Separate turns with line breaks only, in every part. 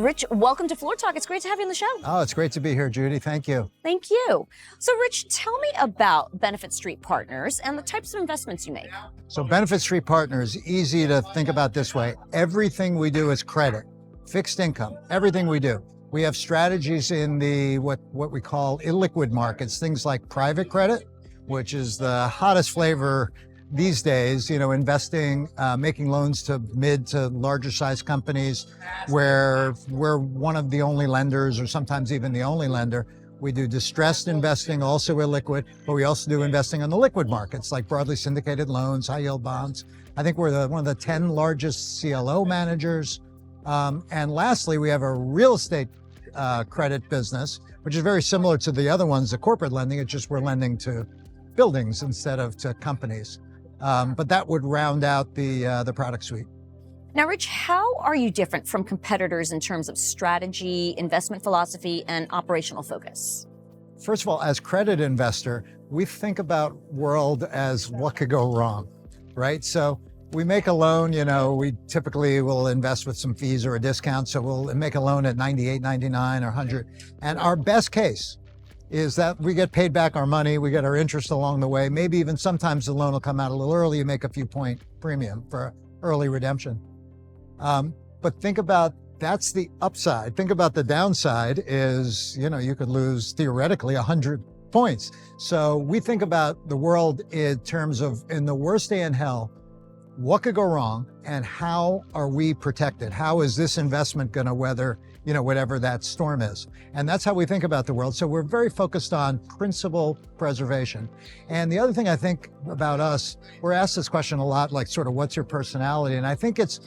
Rich, welcome to Floor Talk. It's great to have you on the show.
Oh, it's great to be here, Judy. Thank you.
Thank you. So, Rich, tell me about Benefit Street Partners and the types of investments you make.
So Benefit Street Partners, easy to think about this way. Everything we do is credit, fixed income, everything we do. We have strategies in the what we call illiquid markets, things like private credit, which is the hottest flavor these days, investing, making loans to mid to larger size companies where we're one of the only lenders or sometimes even the only lender. We do distressed investing, also illiquid, but we also do investing on the liquid markets like broadly syndicated loans, high yield bonds. I think we're one of the 10 largest CLO managers. And lastly, we have a real estate credit business, which is very similar to the other ones, the corporate lending. It's just we're lending to buildings instead of to companies. But that would round out the product suite.
Now, Rich, how are you different from competitors in terms of strategy, investment philosophy, and operational focus?
First of all, as credit investor, we think about world as what could go wrong, right? So we make a loan, we typically will invest with some fees or a discount. So we'll make a loan at 98, 99, or 100. And our best case is that we get paid back our money, we get our interest along the way. Maybe even sometimes the loan will come out a little early, you make a few point premium for early redemption. But think about, that's the upside. Think about the downside is, you could lose theoretically 100 points. So we think about the world in terms of, in the worst day in hell, what could go wrong and how are we protected? How is this investment going to weather, whatever that storm is? And that's how we think about the world. So we're very focused on principal preservation. And the other thing I think about us, we're asked this question a lot, like sort of what's your personality? And I think it's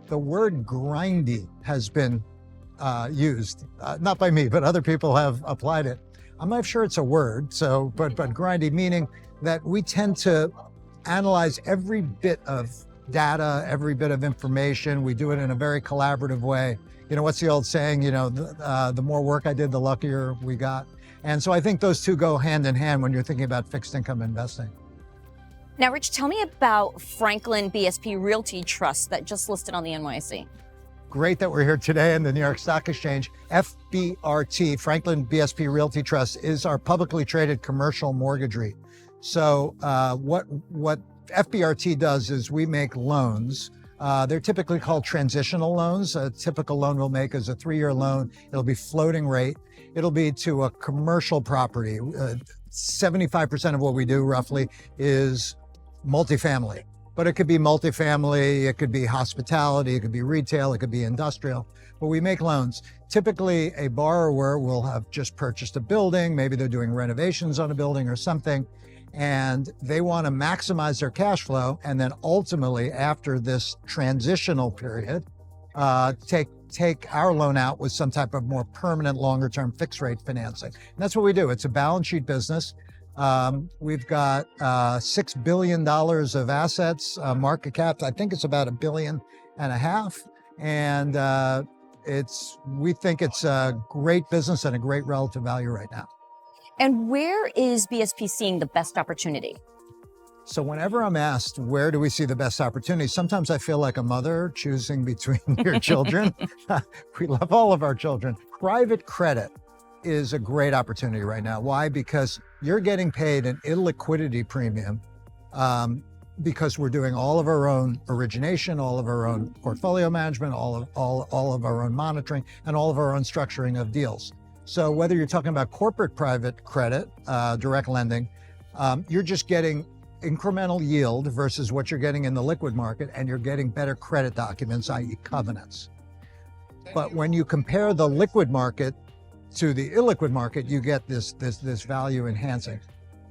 the word grindy has been used, not by me, but other people have applied it. I'm not sure it's a word, but grindy, meaning that we tend to analyze every bit of data, every bit of information. We do it in a very collaborative way. What's the old saying, the more work I did, the luckier we got. And so I think those two go hand in hand when you're thinking about fixed income investing.
Now, Rich, tell me about Franklin BSP Realty Trust that just listed on the NYSE.
Great that we're here today in the New York Stock Exchange. FBRT, Franklin BSP Realty Trust, is our publicly traded commercial mortgage REIT. So what FBRT does is we make loans. They're typically called transitional loans. A typical loan we'll make is a 3-year loan. It'll be floating rate. It'll be to a commercial property. 75% of what we do roughly is multifamily, but it could be multifamily, it could be hospitality, it could be retail, it could be industrial, but we make loans. Typically a borrower will have just purchased a building, maybe they're doing renovations on a building or something, and they want to maximize their cash flow. And then ultimately after this transitional period, take our loan out with some type of more permanent, longer term fixed rate financing. And that's what we do. It's a balance sheet business. We've got $6 billion of assets, market cap. I think it's about $1.5 billion. And we think it's a great business and a great relative value right now.
And where is BSP seeing the best opportunity?
So whenever I'm asked, where do we see the best opportunity? Sometimes I feel like a mother choosing between your children. We love all of our children. Private credit is a great opportunity right now. Why? Because you're getting paid an illiquidity premium because we're doing all of our own origination, all of our own portfolio management, all of our own monitoring, and all of our own structuring of deals. So whether you're talking about corporate private credit, direct lending, you're just getting incremental yield versus what you're getting in the liquid market, and you're getting better credit documents, i.e. covenants. But when you compare the liquid market to the illiquid market, you get this value enhancing.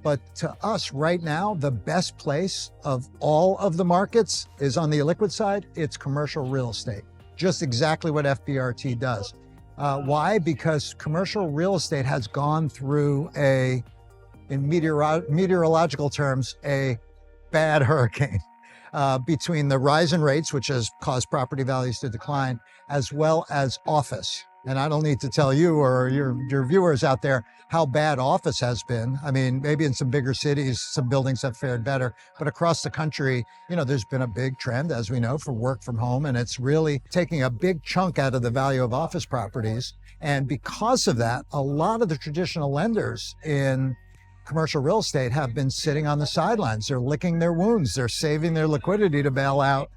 But to us right now, the best place of all of the markets is on the illiquid side. It's commercial real estate, just exactly what FBRT does. Why? Because commercial real estate has gone through in meteorological terms, a bad hurricane between the rise in rates, which has caused property values to decline, as well as office. And I don't need to tell you or your viewers out there how bad office has been. I mean, maybe in some bigger cities, some buildings have fared better, but across the country, there's been a big trend, as we know, for work from home, and it's really taking a big chunk out of the value of office properties. And because of that, a lot of the traditional lenders in commercial real estate have been sitting on the sidelines. They're licking their wounds. They're saving their liquidity to bail out,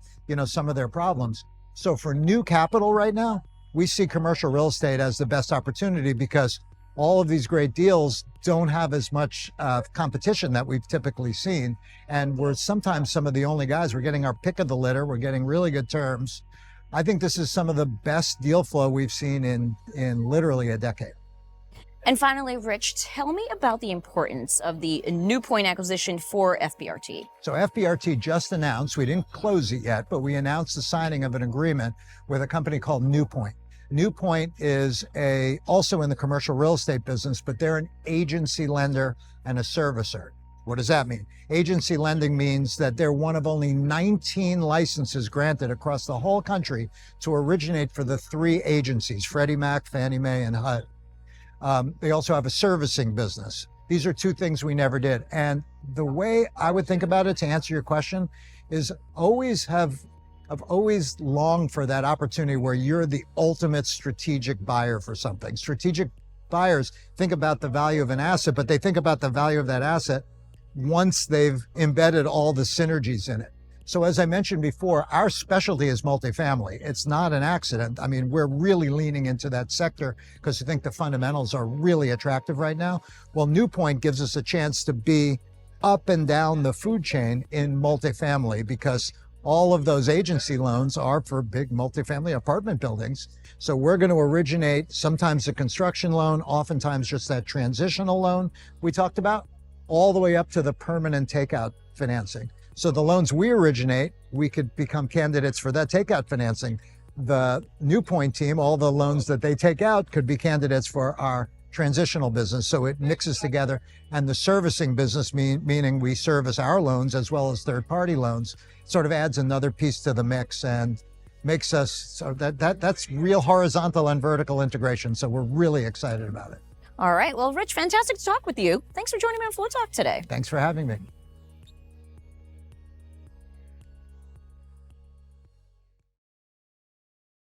some of their problems. So for new capital right now, we see commercial real estate as the best opportunity because all of these great deals don't have as much competition that we've typically seen. And we're sometimes some of the only guys. We're getting our pick of the litter. We're getting really good terms. I think this is some of the best deal flow we've seen in literally a decade.
And finally, Rich, tell me about the importance of the NewPoint acquisition for FBRT.
So FBRT just announced, we didn't close it yet, but we announced the signing of an agreement with a company called NewPoint. NewPoint is also in the commercial real estate business, but they're an agency lender and a servicer. What does that mean? Agency lending means that they're one of only 19 licenses granted across the whole country to originate for the three agencies, Freddie Mac, Fannie Mae, and HUD. They also have a servicing business. These are two things we never did. And the way I would think about it, to answer your question, is I've always longed for that opportunity where you're the ultimate strategic buyer for something. Strategic buyers think about the value of an asset, but they think about the value of that asset once they've embedded all the synergies in it. So as I mentioned before, our specialty is multifamily. It's not an accident. I mean, we're really leaning into that sector because I think the fundamentals are really attractive right now. Well, NewPoint gives us a chance to be up and down the food chain in multifamily because all of those agency loans are for big multifamily apartment buildings. So we're going to originate sometimes a construction loan, oftentimes just that transitional loan we talked about, all the way up to the permanent takeout financing. So the loans we originate, we could become candidates for that takeout financing. The NewPoint team, all the loans that they take out could be candidates for our transitional business. So it mixes together. And the servicing business, meaning we service our loans as well as third-party loans, sort of adds another piece to the mix and makes us, so that's real horizontal and vertical integration. So we're really excited about it.
All right. Well, Rich, fantastic to talk with you. Thanks for joining me on Flow Talk today.
Thanks for having me.